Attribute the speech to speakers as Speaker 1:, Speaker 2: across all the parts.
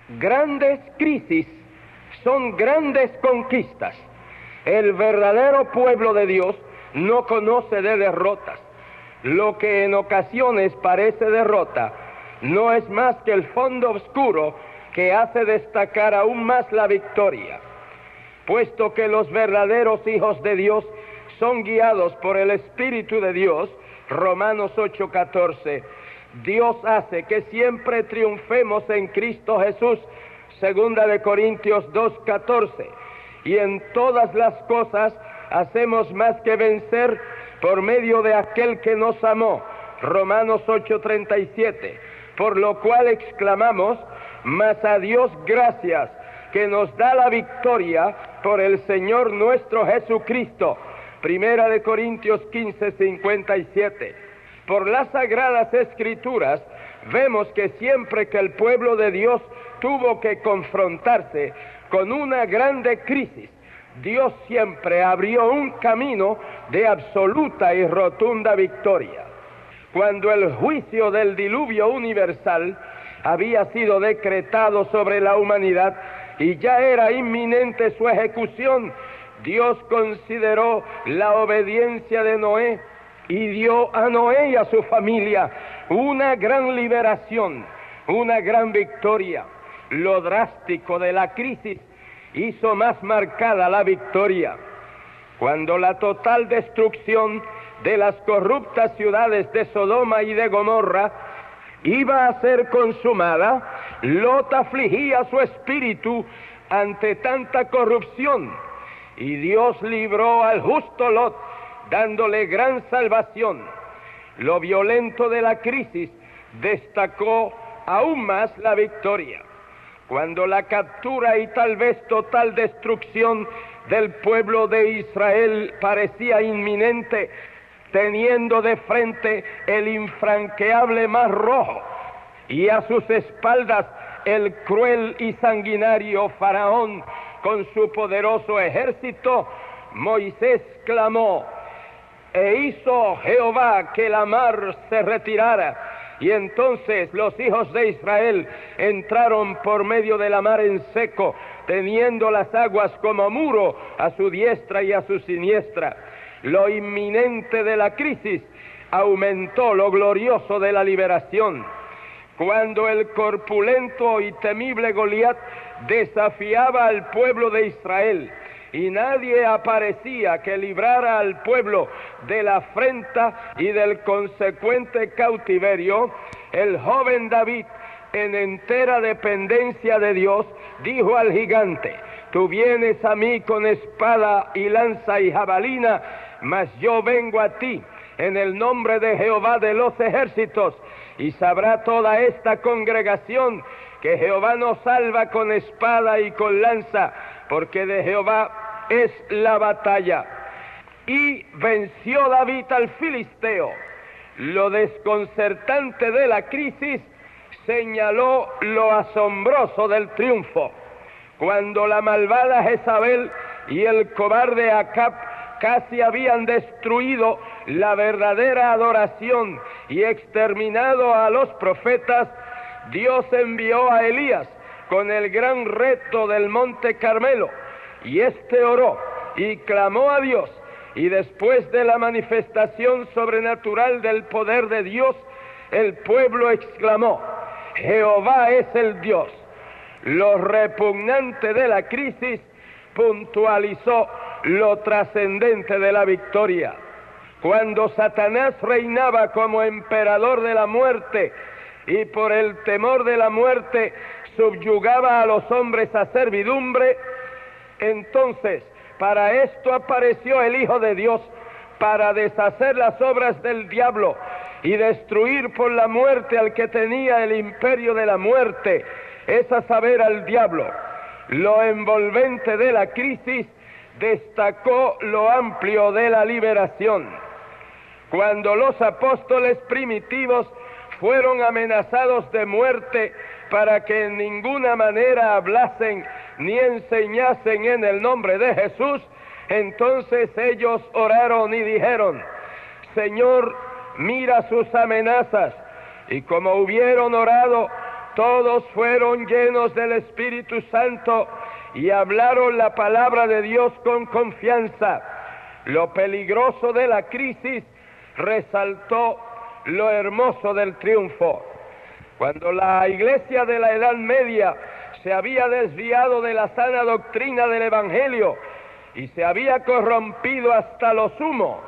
Speaker 1: Grandes crisis son grandes conquistas. El verdadero pueblo de Dios no conoce de derrotas. Lo que en ocasiones parece derrota no es más que el fondo oscuro que hace destacar aún más la victoria. Puesto que los verdaderos hijos de Dios son guiados por el Espíritu de Dios, Romanos 8:14, Dios hace que siempre triunfemos en Cristo Jesús, segunda de Corintios 2:14, y en todas las cosas hacemos más que vencer por medio de aquel que nos amó, Romanos 8:37, por lo cual exclamamos, mas a Dios gracias, que nos da la victoria por el Señor nuestro Jesucristo, primera de Corintios 15:57. Por las Sagradas Escrituras vemos que siempre que el pueblo de Dios tuvo que confrontarse con una grande crisis, Dios siempre abrió un camino de absoluta y rotunda victoria. Cuando el juicio del diluvio universal había sido decretado sobre la humanidad y ya era inminente su ejecución, Dios consideró la obediencia de Noé y dio a Noé y a su familia una gran liberación, una gran victoria. Lo drástico de la crisis hizo más marcada la victoria. Cuando la total destrucción de las corruptas ciudades de Sodoma y de Gomorra iba a ser consumada, Lot afligía su espíritu ante tanta corrupción, y Dios libró al justo Lot, dándole gran salvación. Lo violento de la crisis destacó aún más la victoria. Cuando la captura y tal vez total destrucción del pueblo de Israel parecía inminente, teniendo de frente el infranqueable Mar Rojo y a sus espaldas el cruel y sanguinario Faraón con su poderoso ejército, Moisés clamó, e hizo Jehová que la mar se retirara. Y entonces los hijos de Israel entraron por medio de la mar en seco, teniendo las aguas como muro a su diestra y a su siniestra. Lo inminente de la crisis aumentó lo glorioso de la liberación. Cuando el corpulento y temible Goliat desafiaba al pueblo de Israel, y nadie aparecía que librara al pueblo de la afrenta y del consecuente cautiverio, el joven David, en entera dependencia de Dios, dijo al gigante, tú vienes a mí con espada y lanza y jabalina, mas yo vengo a ti en el nombre de Jehová de los ejércitos, y sabrá toda esta congregación que Jehová nos salva con espada y con lanza, porque de Jehová es la batalla. Y venció David al filisteo. Lo desconcertante de la crisis señaló lo asombroso del triunfo. Cuando la malvada Jezabel y el cobarde Acab casi habían destruido la verdadera adoración y exterminado a los profetas, Dios envió a Elías con el gran reto del monte Carmelo, y éste oró y clamó a Dios, y después de la manifestación sobrenatural del poder de Dios, el pueblo exclamó, Jehová es el Dios. Lo repugnante de la crisis puntualizó lo trascendente de la victoria. Cuando Satanás reinaba como emperador de la muerte y por el temor de la muerte subyugaba a los hombres a servidumbre, entonces para esto apareció el Hijo de Dios, para deshacer las obras del diablo y destruir por la muerte al que tenía el imperio de la muerte, es a saber, al diablo. Lo envolvente de la crisis destacó lo amplio de la liberación. Cuando los apóstoles primitivos fueron amenazados de muerte para que en ninguna manera hablasen ni enseñasen en el nombre de Jesús, entonces ellos oraron y dijeron, Señor, mira sus amenazas. Y como hubieron orado, todos fueron llenos del Espíritu Santo y hablaron la palabra de Dios con confianza. Lo peligroso de la crisis resaltó lo hermoso del triunfo. Cuando la iglesia de la Edad Media se había desviado de la sana doctrina del Evangelio y se había corrompido hasta lo sumo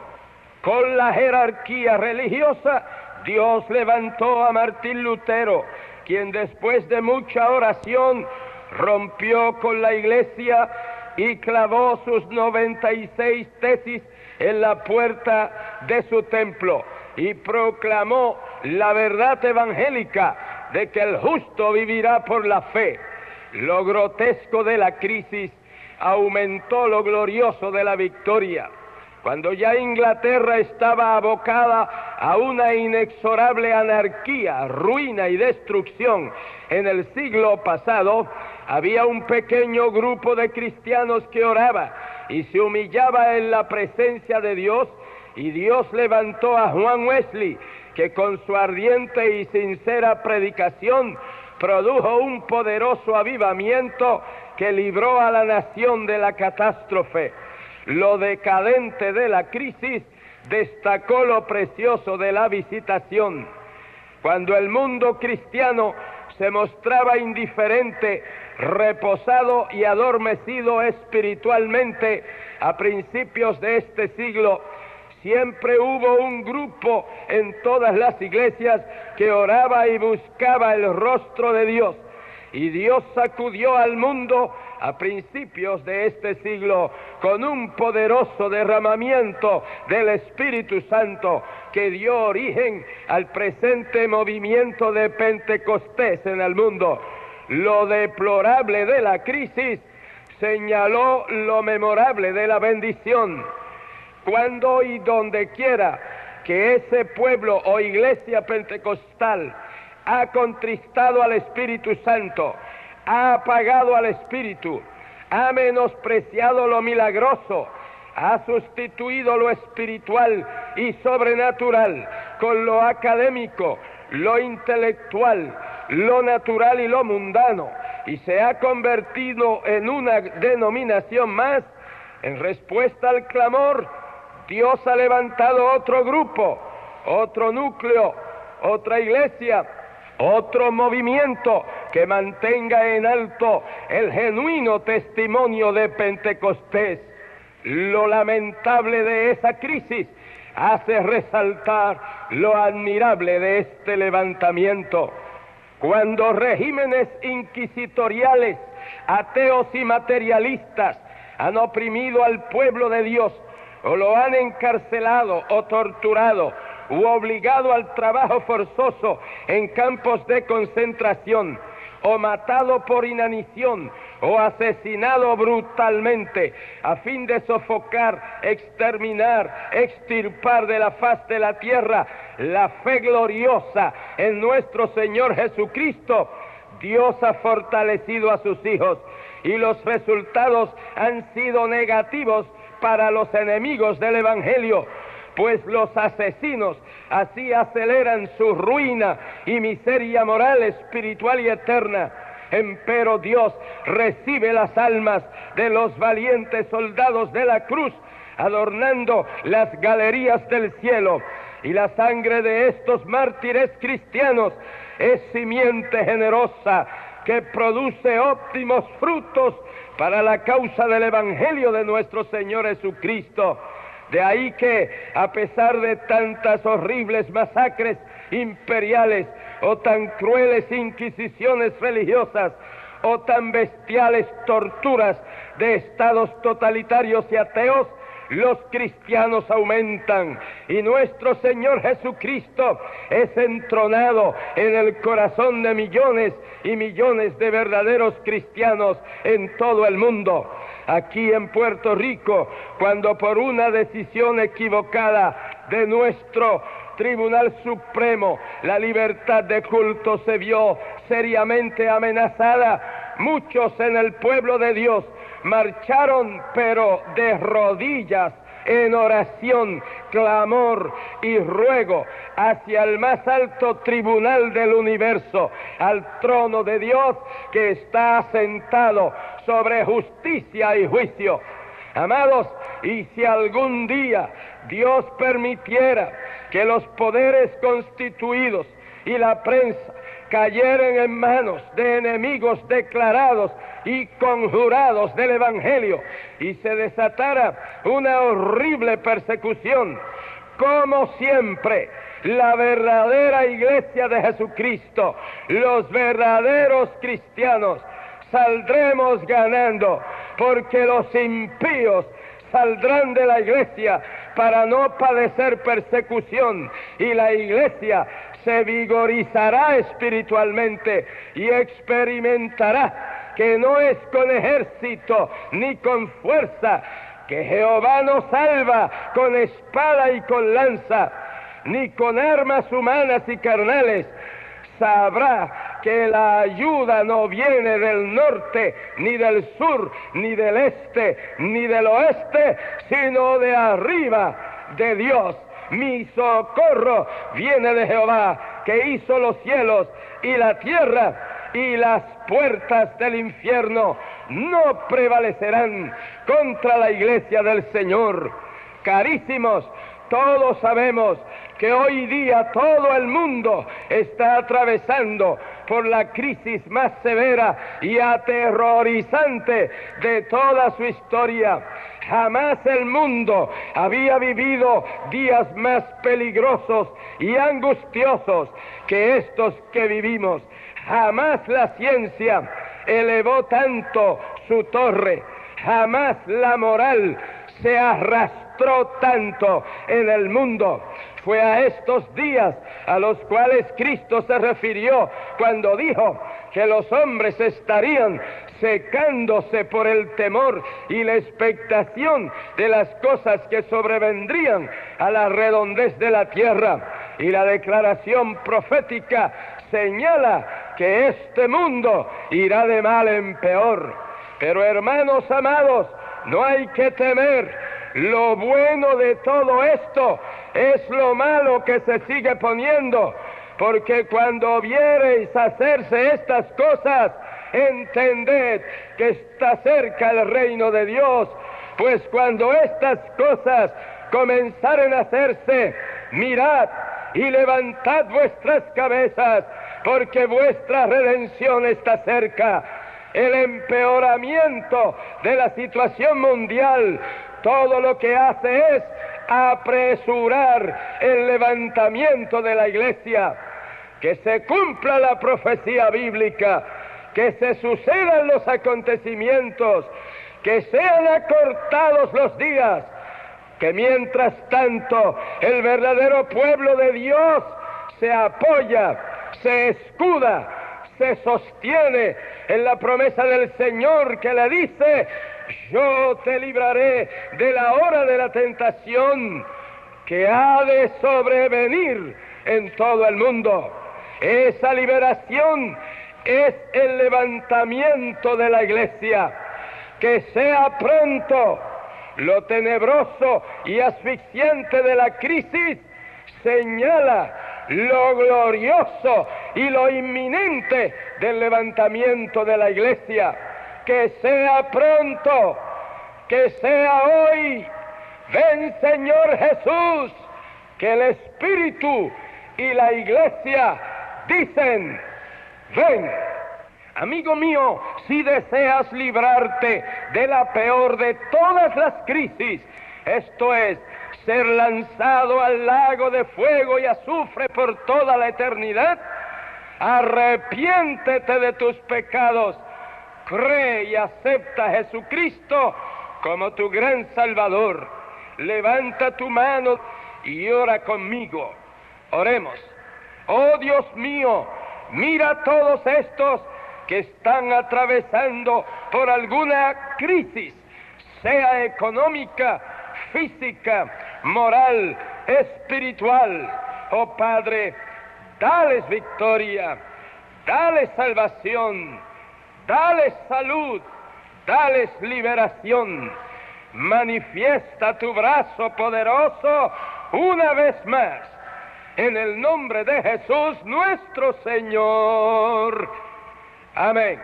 Speaker 1: con la jerarquía religiosa, Dios levantó a Martín Lutero, quien después de mucha oración rompió con la iglesia y clavó sus 96 tesis en la puerta de su templo y proclamó la verdad evangélica de que el justo vivirá por la fe. Lo grotesco de la crisis aumentó lo glorioso de la victoria. Cuando ya Inglaterra estaba abocada a una inexorable anarquía, ruina y destrucción en el siglo pasado, había un pequeño grupo de cristianos que oraba y se humillaba en la presencia de Dios, y Dios levantó a Juan Wesley, que con su ardiente y sincera predicación produjo un poderoso avivamiento que libró a la nación de la catástrofe. Lo decadente de la crisis destacó lo precioso de la visitación. Cuando el mundo cristiano se mostraba indiferente, reposado y adormecido espiritualmente a principios de este siglo, siempre hubo un grupo en todas las iglesias que oraba y buscaba el rostro de Dios. Y Dios sacudió al mundo a principios de este siglo con un poderoso derramamiento del Espíritu Santo que dio origen al presente movimiento de Pentecostés en el mundo. Lo deplorable de la crisis señaló lo memorable de la bendición. Cuando y donde quiera que ese pueblo o iglesia pentecostal ha contristado al Espíritu Santo, ha apagado al Espíritu, ha menospreciado lo milagroso, ha sustituido lo espiritual y sobrenatural con lo académico, lo intelectual, lo natural y lo mundano, y se ha convertido en una denominación más, en respuesta al clamor, Dios ha levantado otro grupo, otro núcleo, otra iglesia, otro movimiento que mantenga en alto el genuino testimonio de Pentecostés. Lo lamentable de esa crisis hace resaltar lo admirable de este levantamiento. Cuando regímenes inquisitoriales, ateos y materialistas han oprimido al pueblo de Dios, o lo han encarcelado o torturado, u obligado al trabajo forzoso en campos de concentración, o matado por inanición, o asesinado brutalmente, a fin de sofocar, exterminar, extirpar de la faz de la tierra la fe gloriosa en nuestro Señor Jesucristo, Dios ha fortalecido a sus hijos, y los resultados han sido negativos para los enemigos del Evangelio, pues los asesinos así aceleran su ruina y miseria moral, espiritual y eterna. Empero Dios recibe las almas de los valientes soldados de la cruz, adornando las galerías del cielo, y la sangre de estos mártires cristianos es simiente generosa que produce óptimos frutos para la causa del Evangelio de nuestro Señor Jesucristo. De ahí que, a pesar de tantas horribles masacres imperiales, o tan crueles inquisiciones religiosas, o tan bestiales torturas de estados totalitarios y ateos, los cristianos aumentan, y nuestro Señor Jesucristo es entronado en el corazón de millones y millones de verdaderos cristianos en todo el mundo. Aquí en Puerto Rico, cuando por una decisión equivocada de nuestro Tribunal Supremo la libertad de culto se vio seriamente amenazada, muchos en el pueblo de Dios marcharon, pero de rodillas, en oración, clamor y ruego hacia el más alto tribunal del universo, al trono de Dios que está sentado sobre justicia y juicio. Amados, y si algún día Dios permitiera que los poderes constituidos y la prensa cayeran en manos de enemigos declarados y conjurados del Evangelio y se desatara una horrible persecución, como siempre, la verdadera iglesia de Jesucristo, los verdaderos cristianos, saldremos ganando, porque los impíos saldrán de la iglesia para no padecer persecución, y la iglesia se vigorizará espiritualmente y experimentará que no es con ejército ni con fuerza que Jehová nos salva con espada y con lanza, ni con armas humanas y carnales. Sabrá que la ayuda no viene del norte, ni del sur, ni del este, ni del oeste, sino de arriba, de Dios. Mi socorro viene de Jehová, que hizo los cielos y la tierra, y las puertas del infierno no prevalecerán contra la iglesia del Señor. Carísimos, todos sabemos que hoy día todo el mundo está atravesando por la crisis más severa y aterrorizante de toda su historia. Jamás el mundo había vivido días más peligrosos y angustiosos que estos que vivimos. Jamás la ciencia elevó tanto su torre, jamás la moral se arrastró tanto en el mundo. Fue a estos días a los cuales Cristo se refirió cuando dijo que los hombres estarían secándose por el temor y la expectación de las cosas que sobrevendrían a la redondez de la tierra. Y la declaración profética señala que este mundo irá de mal en peor. Pero hermanos amados, no hay que temer. Lo bueno de todo esto es lo malo que se sigue poniendo, porque cuando viereis hacerse estas cosas, entended que está cerca el reino de Dios, pues cuando estas cosas comenzaren a hacerse, mirad y levantad vuestras cabezas, porque vuestra redención está cerca. El empeoramiento de la situación mundial, todo lo que hace es apresurar el levantamiento de la iglesia. Que se cumpla la profecía bíblica, que se sucedan los acontecimientos, que sean acortados los días, que mientras tanto el verdadero pueblo de Dios se apoya, se escuda, se sostiene en la promesa del Señor que le dice: yo te libraré de la hora de la tentación que ha de sobrevenir en todo el mundo. Esa liberación es el levantamiento de la iglesia. Que sea pronto. Lo tenebroso y asfixiante de la crisis señala lo glorioso y lo inminente del levantamiento de la iglesia. Que sea pronto, que sea hoy. Ven, Señor Jesús, que el Espíritu y la iglesia dicen: ven. Amigo mío, si deseas librarte de la peor de todas las crisis, esto es, ser lanzado al lago de fuego y azufre por toda la eternidad, arrepiéntete de tus pecados, cree y acepta a Jesucristo como tu gran Salvador. Levanta tu mano y ora conmigo. Oremos. Oh Dios mío, mira a todos estos que están atravesando por alguna crisis, sea económica, física, moral, espiritual. Oh Padre, dales victoria, dales salvación, dales salud, dales liberación. Manifiesta tu brazo poderoso una vez más, en el nombre de Jesús nuestro Señor. Amén.